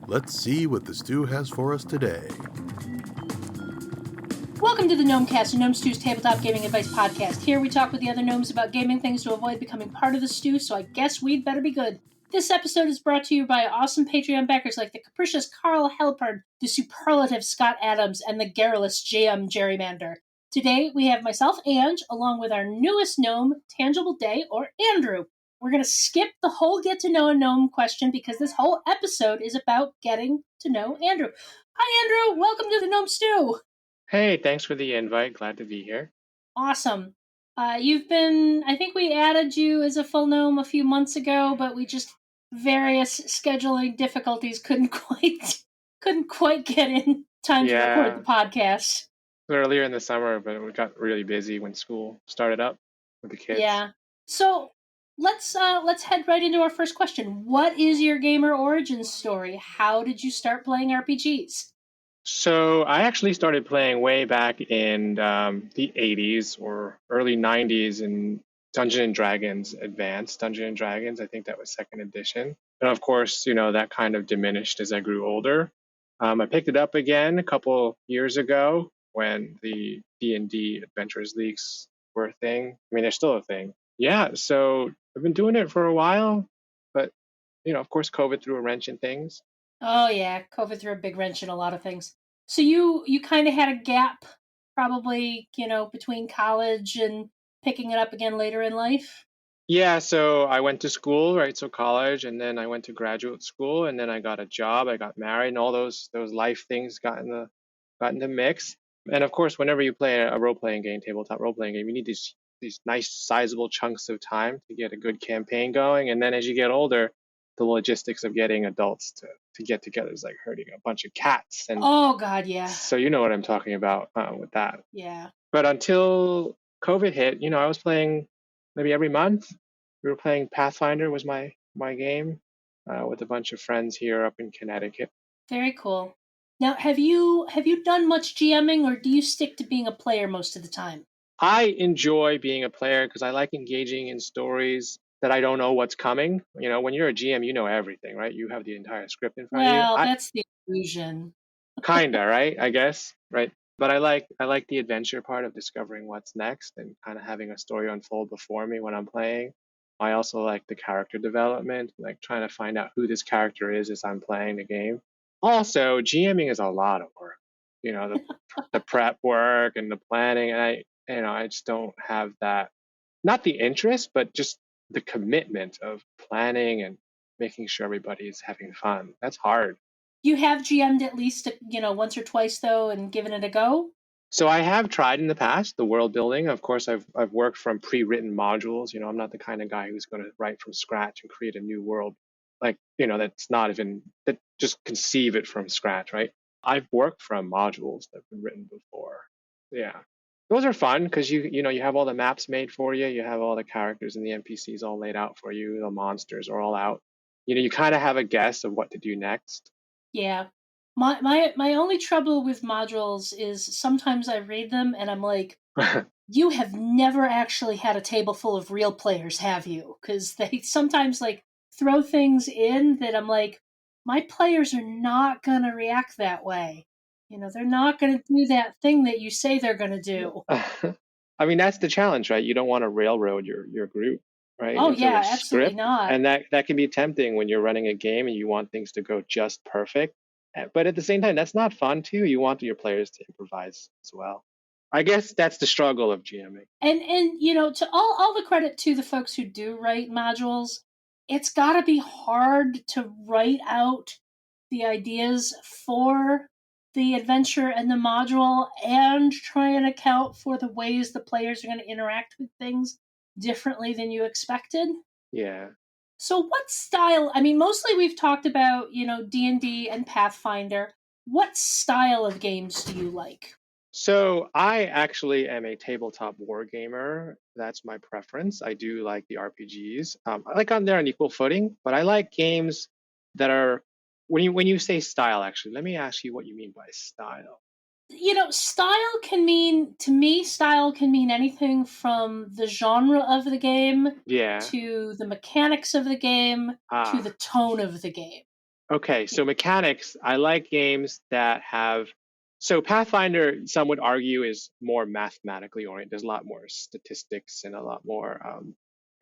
Let's see what the stew has for us today. Welcome to the Gnomecast, Gnome Stew's tabletop gaming advice podcast. Here we talk with the other gnomes about gaming things to avoid becoming part of the stew, so I guess we'd better be good. This episode is brought to you by awesome Patreon backers like the capricious Carl Helpard, the superlative Scott Adams, and the garrulous JM Gerrymander. Today we have myself, Ange, along with our newest gnome, Tangible Day, or Andrew. We're going to skip the whole get to know a gnome question because this whole episode is about getting to know Andrew. Hi, Andrew. Welcome to the Gnome Stew. Hey, thanks for the invite. Glad to be here. Awesome. I think we added you as a full gnome a few months ago, but we just, various scheduling difficulties couldn't quite get in time to record the podcast. Earlier in the summer, but we got really busy when school started up with the kids. Yeah. So let's head right into our first question. What is your gamer origin story? How did you start playing RPGs? So I actually started playing way back in the 80s or early 90s in Dungeons & Dragons Advanced Dungeons & Dragons. I think that was second edition. And of course, that kind of diminished as I grew older. I picked it up again a couple years ago when the D&D Adventures Leagues were a thing. I mean, they're still a thing. Yeah, so I've been doing it for a while, but, of course, COVID threw a wrench in things. Oh, yeah. COVID threw a big wrench in a lot of things. So you kind of had a gap probably, between college and picking it up again later in life? Yeah, so I went to school, right? So college, and then I went to graduate school, and then I got a job, I got married, and all those life things got in the mix. And of course, whenever you play a role-playing game, tabletop role-playing game, you need these nice sizable chunks of time to get a good campaign going. And then as you get older, the logistics of getting adults to get together is like herding a bunch of cats. And oh God, yeah. So you know what I'm talking about with that. Yeah. But until COVID hit, I was playing maybe every month. We were playing Pathfinder was my game with a bunch of friends here up in Connecticut. Very cool. Now, have you done much GMing, or do you stick to being a player most of the time? I enjoy being a player because I like engaging in stories that I don't know what's coming. When you're a GM, you know everything, right? You have the entire script in front of you. Well, that's the illusion. Kinda, right? I guess, right? But I like the adventure part of discovering what's next and kind of having a story unfold before me when I'm playing. I also like the character development, like trying to find out who this character is as I'm playing the game. Also, GMing is a lot of work. The prep work and the planning, and I just don't have that, not the interest, but just the commitment of planning and making sure everybody is having fun. That's hard. You have GM'd at least, once or twice though, and given it a go? So I have tried in the past the world building. Of course, I've worked from pre-written modules. I'm not the kind of guy who's going to write from scratch and create a new world. That's not even, that just conceive it from scratch, right? I've worked from modules that have been written before. Yeah. Those are fun because you have all the maps made for you. You have all the characters and the NPCs all laid out for you. The monsters are all out. You kind of have a guess of what to do next. Yeah. My only trouble with modules is sometimes I read them and I'm like, you have never actually had a table full of real players, have you? Because they sometimes throw things in that I'm like, my players are not going to react that way. They're not going to do that thing that you say they're going to do. I mean, that's the challenge, right? You don't want to railroad your group, right? Oh, yeah, absolutely not. And that can be tempting when you're running a game and you want things to go just perfect. But at the same time, that's not fun, too. You want your players to improvise as well. I guess that's the struggle of GMing. And to all the credit to the folks who do write modules, it's got to be hard to write out the ideas for the adventure and the module and try and account for the ways the players are going to interact with things differently than you expected. Yeah. So what style, mostly we've talked about, D&D and Pathfinder. What style of games do you like? So I actually am a tabletop war gamer. That's my preference. I do like the RPGs. I like on there on equal footing, but I like games that are, when you say style, actually, let me ask you what you mean by style. Style can mean anything from the genre of the game to the mechanics of the game to the tone of the game. Okay, so mechanics, I like games that have. So Pathfinder, some would argue, is more mathematically oriented. There's a lot more statistics and a lot more,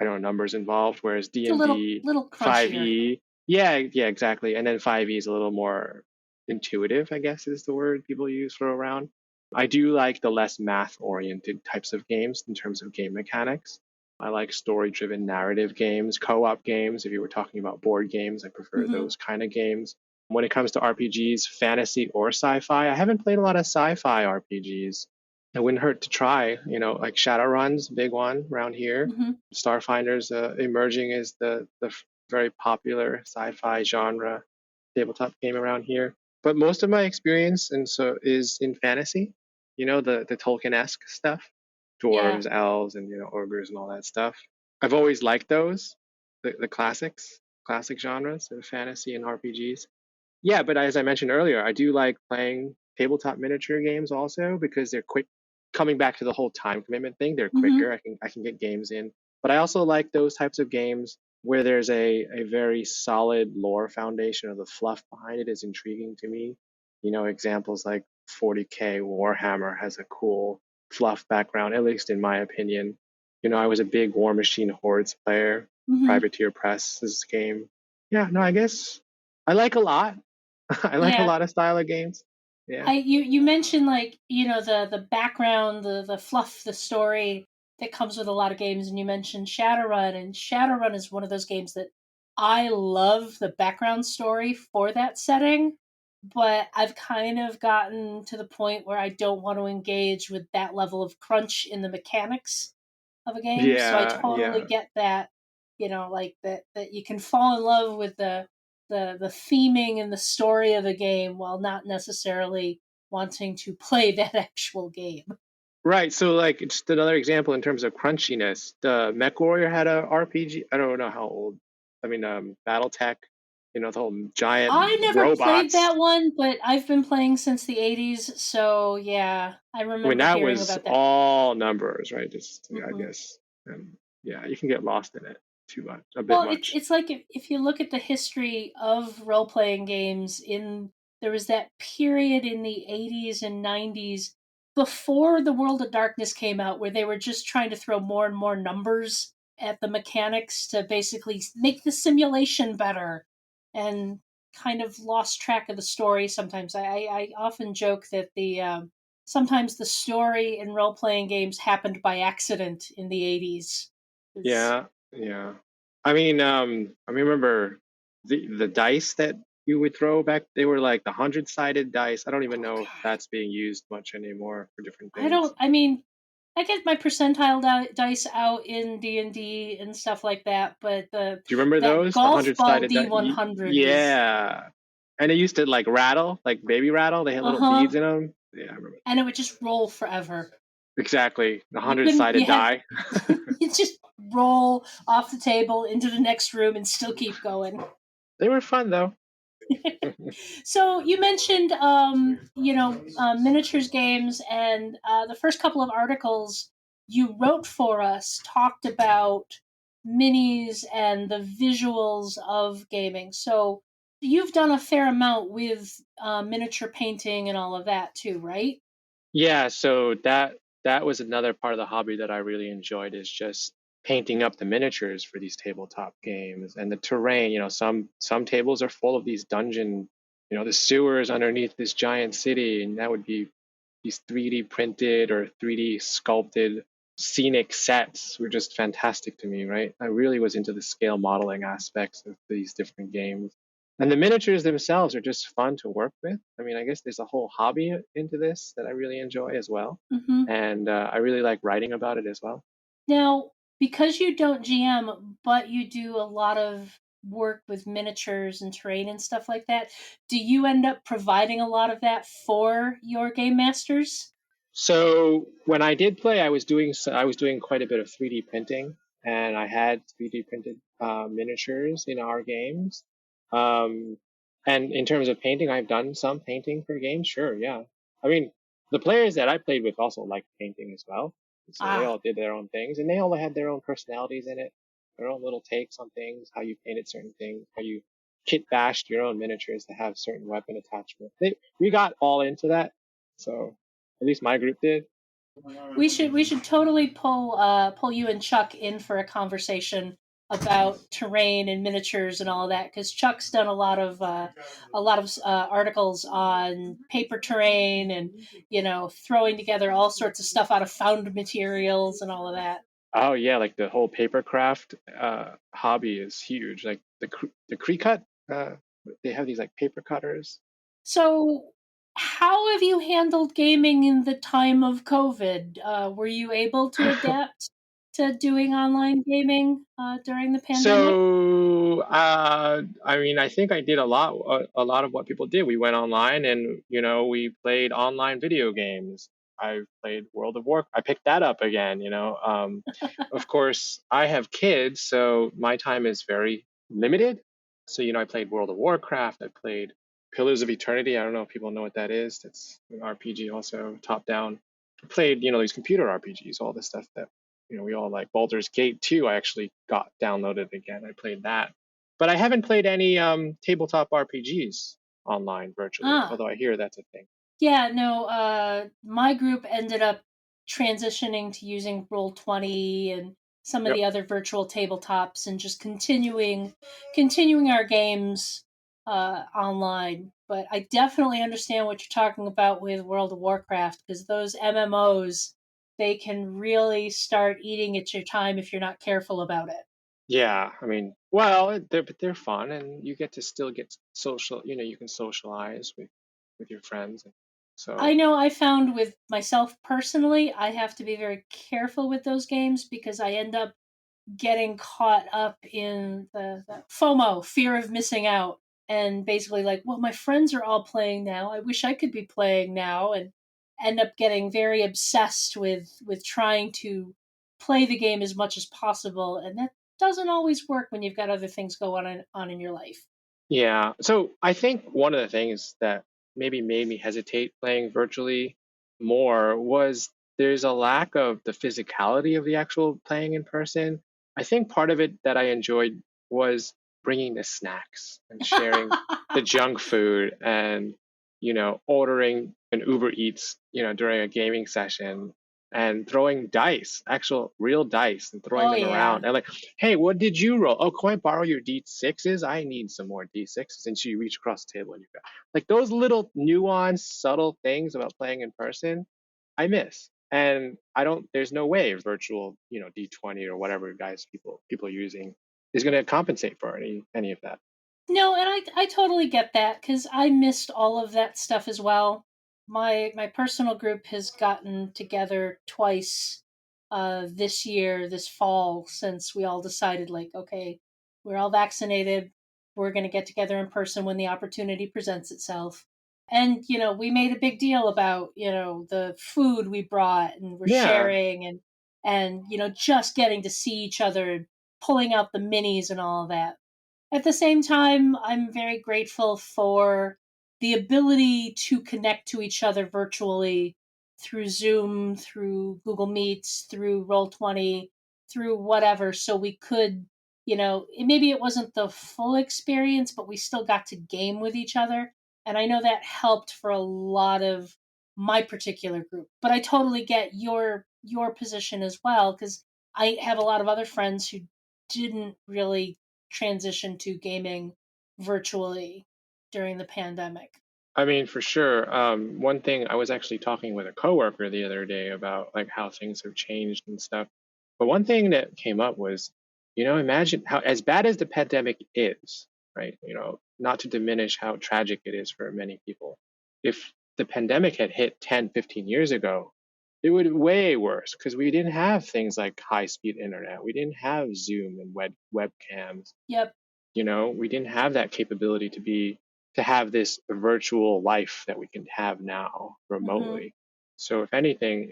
I don't know, numbers involved. Whereas D It's a and little D, crunchier. 5e, yeah, exactly. And then 5e is a little more intuitive, I guess is the word people use for around. I do like the less math-oriented types of games in terms of game mechanics. I like story-driven narrative games, co-op games. If you were talking about board games, I prefer Hmm. those kind of games. When it comes to RPGs, fantasy or sci-fi, I haven't played a lot of sci-fi RPGs. It wouldn't hurt to try, like Shadowrun's a big one around here. Hmm. Starfinder's emerging as the very popular sci-fi genre tabletop game around here. But most of my experience and so is in fantasy, the Tolkien-esque stuff, Yeah. dwarves, elves, and ogres and all that stuff. I've always liked those, the classic genres of fantasy and RPGs. Yeah, but as I mentioned earlier, I do like playing tabletop miniature games also because they're quick. Coming back to the whole time commitment thing, they're Hmm. quicker. I can get games in. But I also like those types of games where there's a very solid lore foundation, or the fluff behind it is intriguing to me. Examples like 40K Warhammer has a cool fluff background, at least in my opinion. I was a big War Machine Hordes player. Hmm. Privateer Press's game. Yeah, no, I guess I like a lot. I like a Yeah. lot of style of games. Yeah. You mentioned, like, the background, the fluff, the story that comes with a lot of games, and you mentioned Shadowrun, and Shadowrun is one of those games that I love the background story for that setting, but I've kind of gotten to the point where I don't want to engage with that level of crunch in the mechanics of a game. So I Yeah, totally yeah. get that, like that you can fall in love with the theming and the story of a game while not necessarily wanting to play that actual game. Right. So like just another example in terms of crunchiness. The Mech Warrior had a RPG. I don't know how old. I mean, BattleTech, the whole giant I never played robots. that one, but I've been playing since the 80s, so yeah, I I mean, remember that hearing was about that. all numbers, right? Just, I Hmm. guess. Yeah, you can get lost in it too much, a bit Well, it's much. it's like if you look at the history of role playing games, there was that period in the 80s and 90s before the World of Darkness came out where they were just trying to throw more and more numbers at the mechanics to basically make the simulation better, and kind of lost track of the story sometimes. I often joke that the sometimes the story in role playing games happened by accident in the 80s. Yeah, yeah. I mean, I remember the dice that you would throw back. They were like the 100-sided dice. I don't even Oh know if god. that's being used much anymore for different I things. don't. I mean, I get my percentile dice out in D and stuff like that, but the Do you remember that those? The golf ball 100-sided D dice. 100 was. Yeah, and they used to like rattle, like baby rattle. They had Uh little huh. beads in them. Yeah, I remember. And it would just roll forever. Exactly, the You couldn't. You 100-sided had. die. You just roll off the table into the next room and still keep going. They were fun though. So you mentioned, miniatures games, and the first couple of articles you wrote for us talked about minis and the visuals of gaming. So you've done a fair amount with miniature painting and all of that too, right? Yeah, so that was another part of the hobby that I really enjoyed is just painting up the miniatures for these tabletop games and the terrain. Some tables are full of these dungeon, the sewers underneath this giant city, and that would be these 3D printed or 3D sculpted scenic sets were just fantastic to me, right? I really was into the scale modeling aspects of these different games. And the miniatures themselves are just fun to work with. I mean, I guess there's a whole hobby into this that I really enjoy as well. Hmm. And I really like writing about it as well. Now, because you don't GM, but you do a lot of work with miniatures and terrain and stuff like that, do you end up providing a lot of that for your game masters? So when I did play, I was doing quite a bit of 3D printing, and I had 3D printed miniatures in our games. Um, and in terms of painting, I've done some painting for games. Sure, yeah. I mean, the players that I played with also liked painting as well, so they Ah, all did their own things, and they all had their own personalities in it, their own little takes on things, how you painted certain things, how you kit bashed your own miniatures to have certain weapon attachment. We got all into that, so at least my group did. We should totally pull you and Chuck in for a conversation about terrain and miniatures and all of that, because Chuck's done a lot of articles on paper terrain and throwing together all sorts of stuff out of found materials and all of that. Oh yeah, like the whole papercraft hobby is huge. Like the Cricut, they have these like paper cutters. So, how have you handled gaming in the time of COVID? Were you able to adapt to doing online gaming during the pandemic? So, I mean, I think I did a lot of what people did. We went online and, we played online video games. I played World of War. I picked that up again, Of course, I have kids, so my time is very limited. So, I played World of Warcraft. I played Pillars of Eternity. I don't know if people know what that is. It's an RPG also, top down. I played, these computer RPGs, all the stuff that we all like. Baldur's Gate 2, I actually got downloaded again. I played that. But I haven't played any tabletop RPGs online virtually, Ah, although I hear that's a thing. yeah, no, my group ended up transitioning to using Roll20 and some of Yep. the other virtual tabletops and just continuing our games online. But I definitely understand what you're talking about with World of Warcraft, because those MMOs, they can really start eating at your time if you're not careful about it. Yeah, I mean, well, they're fun, and you get to still get social. You can socialize with your friends, and I so know I found with myself personally, I have to be very careful with those games because I end up getting caught up in the FOMO, fear of missing out, and basically like, well, my friends are all playing now. I wish I could be playing now, and end up getting very obsessed with trying to play the game as much as possible, and that doesn't always work when you've got other things going on in your life. yeah. So I think one of the things that maybe made me hesitate playing virtually more was there's a lack of the physicality of the actual playing in person. I think part of it that I enjoyed was bringing the snacks and sharing the junk food and, ordering an Uber Eats, during a gaming session and throwing dice, actual real dice, and throwing Oh them yeah. around. And like, hey, what did you roll? Oh, can I borrow your D6s? I need some more D6s. And so you reach across the table and you got like those little nuanced, subtle things about playing in person, I miss. And I don't, there's no way virtual, D20 or whatever guys people are using is going to compensate for any of that. No, and I totally get that because I missed all of that stuff as well. My personal group has gotten together twice this year, this fall, since we all decided like, okay, we're all vaccinated. We're going to get together in person when the opportunity presents itself. And we made a big deal about the food we brought and we're Yeah. sharing and just getting to see each other, pulling out the minis and all of that. At the same time, I'm very grateful for the ability to connect to each other virtually through Zoom, through Google Meets, through Roll20, through whatever. So we could, maybe it wasn't the full experience, but we still got to game with each other. And I know that helped for a lot of my particular group. But I totally get your position as well, because I have a lot of other friends who didn't really transition to gaming virtually during the pandemic. I mean, for sure. One thing I was actually talking with a coworker the other day about like how things have changed and stuff. But one thing that came up was, imagine how as bad as the pandemic is, right? Not to diminish how tragic it is for many people. If the pandemic had hit 10, 15 years ago, it would be way worse because we didn't have things like high-speed internet. We didn't have Zoom and webcams. Yep. We didn't have that capability to have this virtual life that we can have now Hmm. remotely. So if anything,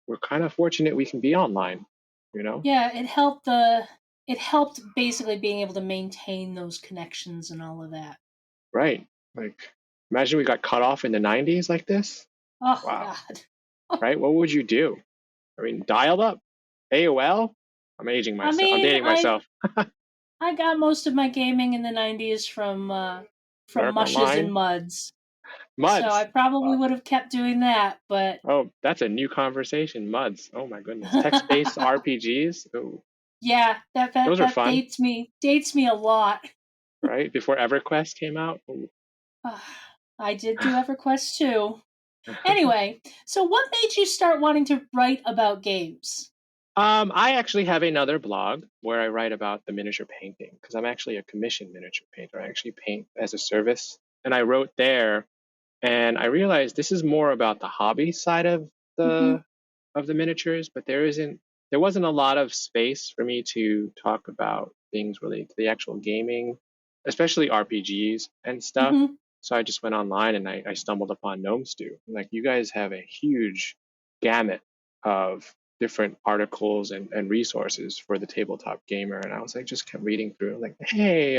we're kind of fortunate we can be online, Yeah, it helped basically being able to maintain those connections and all of that. right? Like imagine we got cut off in the 90s like this. Oh Wow, God. right? What would you do? I mean, dialed up, AOL. I'm aging I myself. I'm mean, dating myself. I got most of my gaming in the 90s from Dark Mushes and Online? Muds. So I Muds. probably Wow. would have kept doing that, but Oh, that's a new conversation. Muds. Oh my goodness. Text-based RPGs. Oh, yeah, those are fun, dates me a lot. right? Before EverQuest came out. Ooh. I did do EverQuest too. Anyway, so what made you start wanting to write about games? I actually have another blog where I write about the miniature painting because I'm actually a commissioned miniature painter. I actually paint as a service, and I wrote there, and I realized this is more about the hobby side Mm-hmm. the miniatures, but there wasn't a lot of space for me to talk about things related to the actual gaming, especially RPGs and stuff. Mm-hmm. So I just went online and I stumbled upon Gnome Stew. Like, you guys have a huge gamut of different articles and resources for the tabletop gamer. And I was like, just kept reading through, like, hey,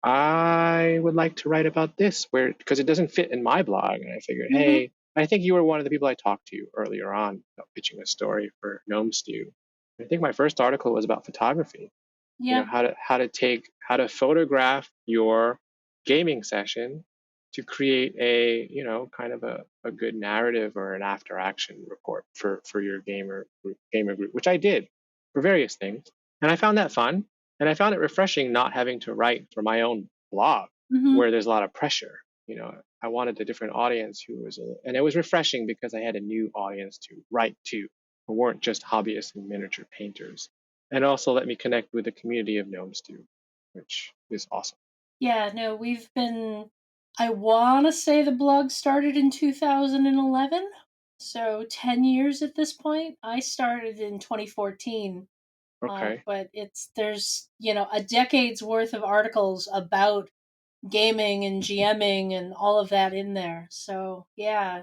I would like to write about this where because it doesn't fit in my blog. And I figured, Mm-hmm. hey, I think you were one of the people I talked to earlier on about pitching a story for Gnome Stew. I think my first article was about photography. You know, Yeah. how to photograph your gaming session to create a, kind of a good narrative or an after action report for your gamer group, which I did for various things. And I found that fun. And I found it refreshing not having to write for my own blog Mm-hmm. where there's a lot of pressure. I wanted a different audience and it was refreshing because I had a new audience to write to who weren't just hobbyists and miniature painters. And also let me connect with the community of gnomes too, which is awesome. Yeah, no, I want to say the blog started in 2011. So 10 years at this point. I started in 2014. Okay. But there's, a decade's worth of articles about gaming and GMing and all of that in there. So yeah,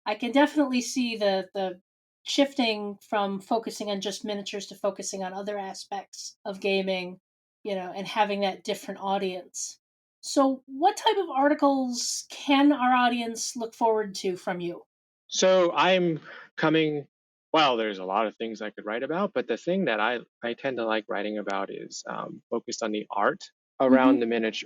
I can definitely see the shifting from focusing on just miniatures to focusing on other aspects of gaming, and having that different audience. So what type of articles can our audience look forward to from you? So I'm coming, well, there's a lot of things I could write about, but the thing that I tend to like writing about is focused on the art Mm-hmm.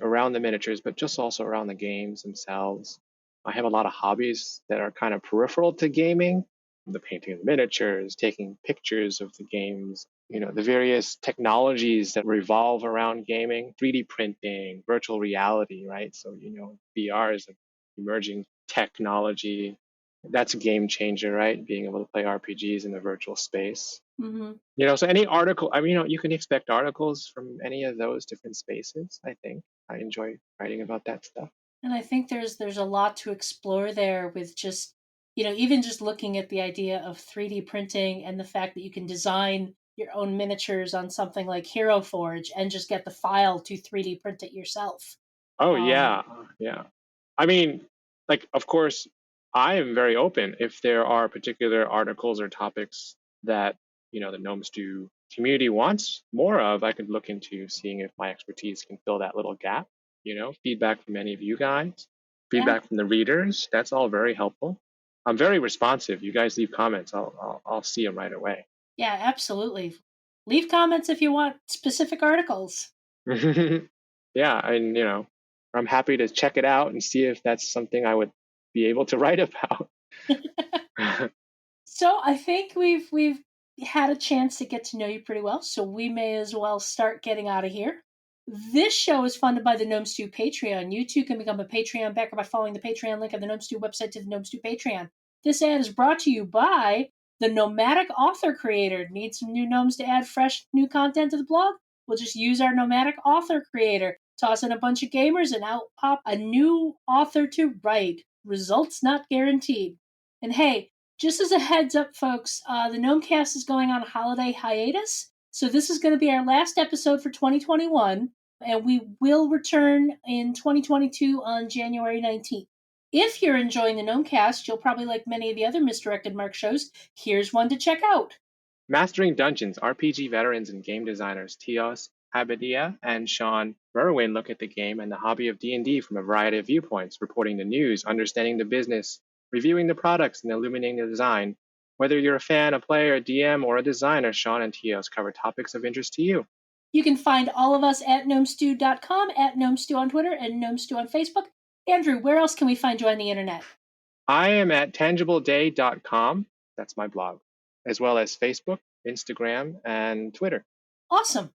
around the miniatures, but just also around the games themselves. I have a lot of hobbies that are kind of peripheral to gaming, the painting of the miniatures, taking pictures of the games, the various technologies that revolve around gaming, 3D printing, virtual reality, right? So, VR is an emerging technology. That's a game changer, right? Being able to play RPGs in the virtual space. Mm-hmm. So any article, I mean, you can expect articles from any of those different spaces, I think. I enjoy writing about that stuff. And I think there's a lot to explore there with just, even just looking at the idea of 3D printing and the fact that you can design your own miniatures on something like Hero Forge and just get the file to 3D print it yourself. Oh, Um, yeah. Yeah. I mean, like, of course, I am very open if there are particular articles or topics that, the Gnome Stew community wants more of. I could look into seeing if my expertise can fill that little gap. Feedback from any of you guys, yeah, feedback from the readers. That's all very helpful. I'm very responsive. You guys leave comments. I'll see them right away. yeah, absolutely. Leave comments if you want specific articles. Yeah, and I'm happy to check it out and see if that's something I would be able to write about. So I think we've had a chance to get to know you pretty well, so we may as well start getting out of here. This show is funded by the Gnome Stew Patreon. You too can become a Patreon backer by following the Patreon link on the Gnome Stew website to the Gnome Stew Patreon. This ad is brought to you by the Nomadic Author Creator. Need some new gnomes to add fresh new content to the blog? We'll just use our Nomadic Author Creator. Toss in a bunch of gamers and out pop a new author to write. Results not guaranteed. And hey, just as a heads up, folks, the Gnomecast is going on a holiday hiatus. So this is going to be our last episode for 2021, and we will return in 2022 on January 19th. If you're enjoying the Gnomecast, you'll probably like many of the other Misdirected Mark shows. Here's one to check out. Mastering Dungeons, RPG veterans and game designers Tios Abadia and Sean Merwin look at the game and the hobby of D&D from a variety of viewpoints, reporting the news, understanding the business, reviewing the products, and illuminating the design. Whether you're a fan, a player, a DM, or a designer, Sean and Tios cover topics of interest to you. You can find all of us at gnomestew.com, at Gnomestew on Twitter, and Gnomestew on Facebook. Andrew, where else can we find you on the internet? I am at tangibleday.com. That's my blog, as well as Facebook, Instagram, and Twitter. Awesome.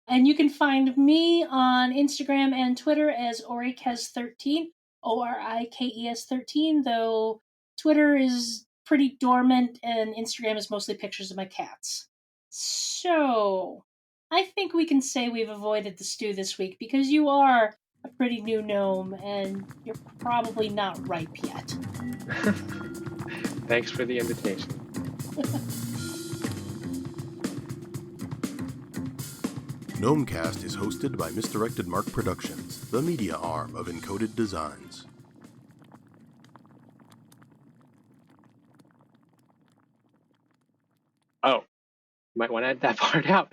And you can find me on Instagram and Twitter as Orikes13, Orikes13, though Twitter is pretty dormant and Instagram is mostly pictures of my cats. So, I think we can say we've avoided the stew this week because you are a pretty new gnome and you're probably not ripe yet. Thanks for the invitation. Gnomecast is hosted by Misdirected Mark Productions, the media arm of Encoded Designs. Oh, you might want to edit that part out.